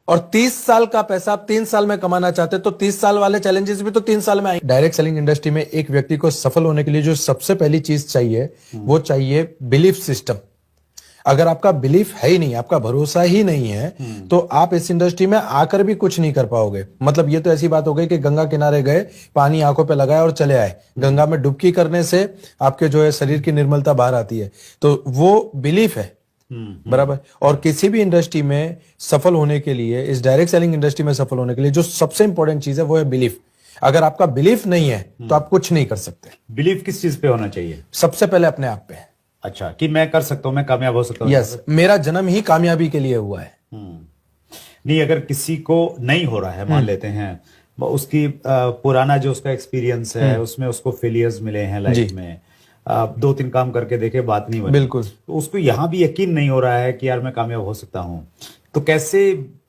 और 30 साल का पैसा आप 3 साल में कमाना चाहते हैं तो 30 साल वाले चैलेंजेस भी तो 3 साल में आएंगे। डायरेक्ट सेलिंग इंडस्ट्री में एक व्यक्ति को सफल होने के लिए जो सबसे पहली चीज चाहिए वो चाहिए बिलीफ सिस्टम। अगर आपका बिलीफ है ही नहीं, आपका भरोसा ही नहीं है, तो आप इस इंडस्ट्री में आकर भी कुछ नहीं कर पाओगे। मतलब ये तो ऐसी बात हो गई कि गंगा किनारे गए, पानी आंखों पे लगाया और चले आए। गंगा में डुबकी करने से आपके जो है शरीर की निर्मलता बाहर आती है, तो वो बिलीफ है। बराबर। और किसी भी इंडस्ट्री में सफल होने के लिए, इस डायरेक्ट सेलिंग इंडस्ट्री में सफल होने के लिए जो सबसे इंपॉर्टेंट चीज है वो है बिलीफ। अगर आपका बिलीफ नहीं है तो आप कुछ नहीं कर सकते। बिलीव किस चीज पे होना चाहिए? सबसे पहले अपने आप पे। अच्छा, कि मैं कर सकता हूं, मैं कामयाब हो सकता हूं। यस, मेरा जन्म ही कामयाबी के लिए हुआ है। नहीं, अगर किसी को नहीं हो रहा है, मान लेते हैं उसकी पुराना जो उसका एक्सपीरियंस है उसमें उसको फेलियर्स मिले हैं लाइफ में, 2-3 काम करके देखे, बात नहीं बनी, बिल्कुल, तो उसको यहां भी यकीन नहीं हो रहा है कि यार मैं कामयाब हो सकता हूं, तो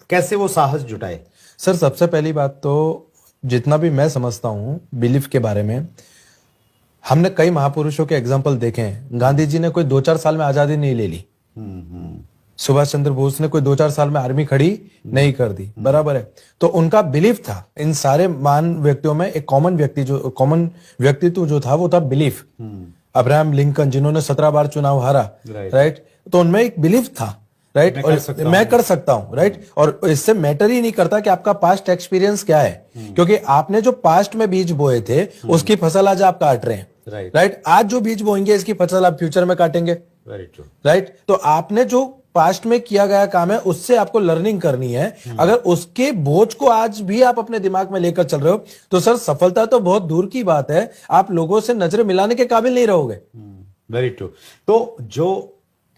कैसे वो साहस जुटाए? सर सबसे पहली बात तो जितना भी मैं समझता हूं बिलीफ के बारे में, हमने कई महापुरुषों के एग्जाम्पल देखे हैं। गांधी जी ने कोई 2-4 साल में आजादी नहीं ले ली। सुभाष चंद्र बोस ने कोई 2-4 साल में आर्मी खड़ी नहीं कर दी। बराबर है। तो उनका बिलीफ था। इन सारे महान व्यक्तियों में एक कॉमन व्यक्तित्व जो था वो था बिलीफ। अब्राहम लिंकन जिन्होंने 17 बार चुनाव हारा, राइट, तो उनमें एक बिलीफ था, राइट, और मैं कर सकता हूं, राइट। और इससे मैटर ही नहीं करता कि आपका पास्ट एक्सपीरियंस क्या है, क्योंकि आपने जो पास्ट में बीज बोए थे उसकी फसल आज आप काट रहे हैं, राइट। आज जो बीज बोएंगे इसकी फसल आप फ्यूचर में काटेंगे, राइट। तो आपने जो पास्ट में किया गया काम है उससे आपको लर्निंग करनी है। अगर उसके बोझ को आज भी आप अपने दिमाग में लेकर चल रहे हो तो सर सफलता तो बहुत दूर की बात है, आप लोगों से नजर मिलाने के काबिल नहीं रहोगे। Very true. तो जो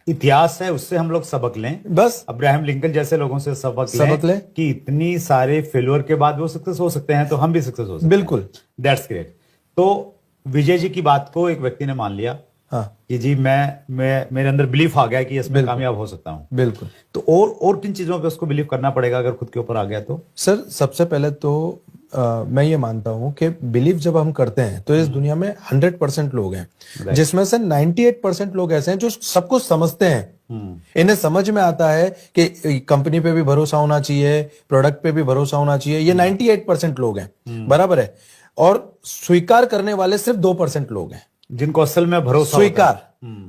इतिहास है उससे हम लोग सबक लें, बस अब्राहम लिंकन जैसे लोगों से सबक लें कि इतनी सारे फेल्योर के बाद वो सक्सेस हो सकते हैं, तो हम भी सक्सेस हो सकते हैं। बिल्कुल, दैट्स ग्रेट। तो विजय जी की बात को एक व्यक्ति ने मान लिया, हाँ, कि जी मैं मेरे अंदर बिलीफ आ गया कि इसमें कामयाब हो सकता हूं। बिल्कुल। तो और किन चीजों पे उसको बिलीव करना पड़ेगा अगर खुद के ऊपर आ गया तो? सर सबसे पहले तो मैं ये मानता हूं कि बिलीव जब हम करते हैं तो इस दुनिया में 100% लोग हैं, जिसमें से 98% लोग ऐसे हैं जो सब कुछ समझते हैं। इन्हें समझ में आता है कि कंपनी पे भी भरोसा होना चाहिए, प्रोडक्ट पे भी भरोसा होना चाहिए। ये 98% लोग हैं, बराबर है। और स्वीकार करने वाले सिर्फ 2% लोग हैं जिनको असल में भरोसा, स्वीकार,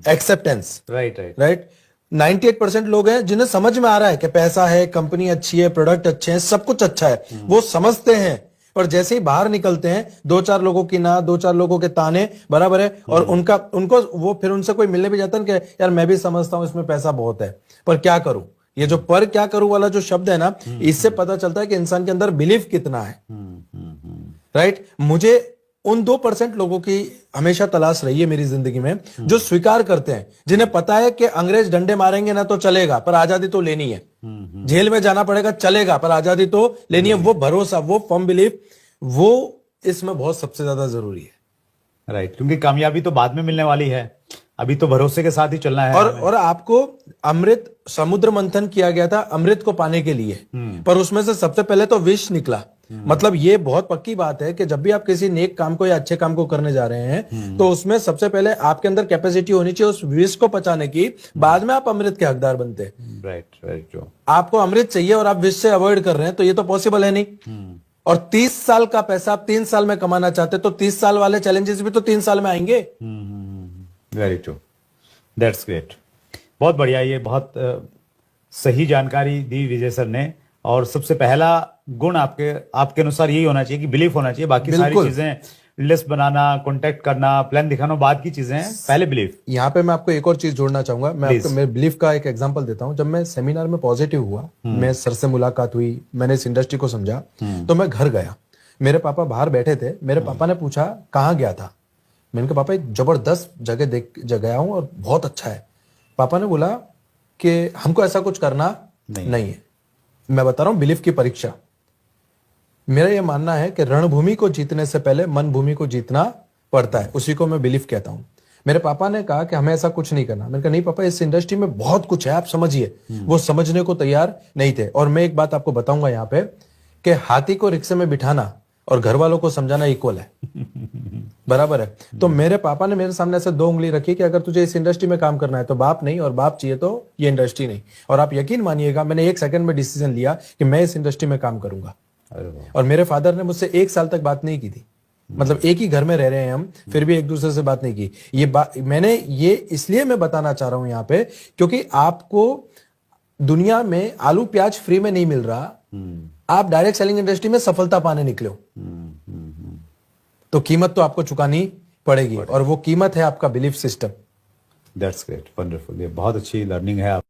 एक्सेप्टेंस, राइट। 98% लोग हैं जिन्हें समझ में आ रहा है कि पैसा है, कंपनी अच्छी है, प्रोडक्ट अच्छे हैं, सब कुछ अच्छा है, वो समझते हैं। पर जैसे ही बाहर निकलते हैं 2-4 लोगों की ना, 2-4 लोगों के ताने, बराबर है, और उनको वो फिर उनसे कोई मिलने भी जाता है कि यार मैं भी समझता हूं इसमें पैसा बहुत है, पर क्या करूं। ये जो पर क्या करूं वाला जो शब्द है ना, इससे पता चलता है कि इंसान के अंदर बिलीफ कितना है, राइट। मुझे उन 2% लोगों की हमेशा तलाश रही है मेरी जिंदगी में जो स्वीकार करते हैं, जिन्हें पता है कि अंग्रेज डंडे मारेंगे ना तो चलेगा पर आजादी तो लेनी है, जेल में जाना पड़ेगा चलेगा पर आजादी तो लेनी है। वो भरोसा, वो फर्म बिलीफ, वो इसमें बहुत सबसे ज्यादा जरूरी है, राइट। क्योंकि कामयाबी तो बाद में मिलने वाली है, अभी तो भरोसे के साथ ही चलना है। और आपको अमृत, समुद्र मंथन किया गया था अमृत को पाने के लिए, पर उसमें से सबसे पहले तो विष निकला। मतलब ये बहुत पक्की बात है कि जब भी आप किसी नेक काम को या अच्छे काम को करने जा रहे हैं तो उसमें सबसे पहले आपके अंदर कैपेसिटी होनी चाहिए उस विष को पचाने की, बाद में आप अमृत के हकदार बनते हैं। राइट। आपको अमृत चाहिए और आप विष से अवॉइड कर रहे हैं तो ये तो पॉसिबल है नहीं। और 30 साल का पैसा आप 3 साल में कमाना चाहते हैं तो 30 साल वाले चैलेंजेस भी तो 3 साल में आएंगे। Very true, that's great. बहुत बढ़िया, ये बहुत सही जानकारी दी विजय सर ने। और सबसे पहला गुण आपके अनुसार यही होना चाहिए कि बिलीफ होना चाहिए। बाकी सारी चीजें, लिस्ट बनाना, कांटेक्ट करना, प्लान दिखाना बाद की चीजें हैं, पहले बिलीफ। यहाँ पे मैं आपको एक और चीज जोड़ना चाहूंगा। मैं आपको मेरे बिलीफ का एक एग्जांपल देता हूँ। जब मैं सेमिनार में पॉजिटिव हुआ, मैं सर से मुलाकात हुई, मैंने इस इंडस्ट्री को समझा, तो मैं घर गया। मेरे पापा बाहर बैठे थे। मेरे पापा ने पूछा कहाँ गया था। मैंने कहा पापा एक जबरदस्त जगह गया हूँ और बहुत अच्छा है। पापा ने बोला कि हमको ऐसा कुछ करना नहीं है। मैं बता रहा हूं बिलीफ की परीक्षा। मेरा यह मानना है कि रणभूमि को जीतने से पहले मन भूमि को जीतना पड़ता है, उसी को मैं बिलीफ कहता हूं। मेरे पापा ने कहा कि हमें ऐसा कुछ नहीं करना। मैंने कहा नहीं पापा, इस इंडस्ट्री में बहुत कुछ है, आप समझिए। वो समझने को तैयार नहीं थे। और मैं एक बात आपको बताऊंगा यहाँ पे कि हाथी को रिक्शे में बिठाना और घर वालों को समझाना इक्वल है। बराबर है। तो मेरे पापा ने मेरे सामने ऐसे 2 उंगली रखी कि अगर तुझे इस इंडस्ट्री में काम करना है तो बाप नहीं, और बाप चाहिए तो ये इंडस्ट्री नहीं। और आप यकीन मानिएगा, मैंने 1 सेकंड में डिसीजन लिया कि मैं इस इंडस्ट्री में काम करूंगा। अरे वाह। और मेरे फादर ने मुझसे 1 साल तक बात नहीं की थी। मतलब एक ही घर में रह रहे हैं हम, फिर भी एक दूसरे से बात नहीं की। ये बात मैंने ये इसलिए मैं बताना चाह रहा हूं यहाँ पे, क्योंकि आपको दुनिया में आलू प्याज फ्री में नहीं मिल रहा। आप डायरेक्ट सेलिंग इंडस्ट्री में सफलता पाने निकले हो, तो कीमत तो आपको चुकानी पड़ेगी, और वो कीमत है आपका belief system. That's great, wonderful. ये बहुत अच्छी लर्निंग है आप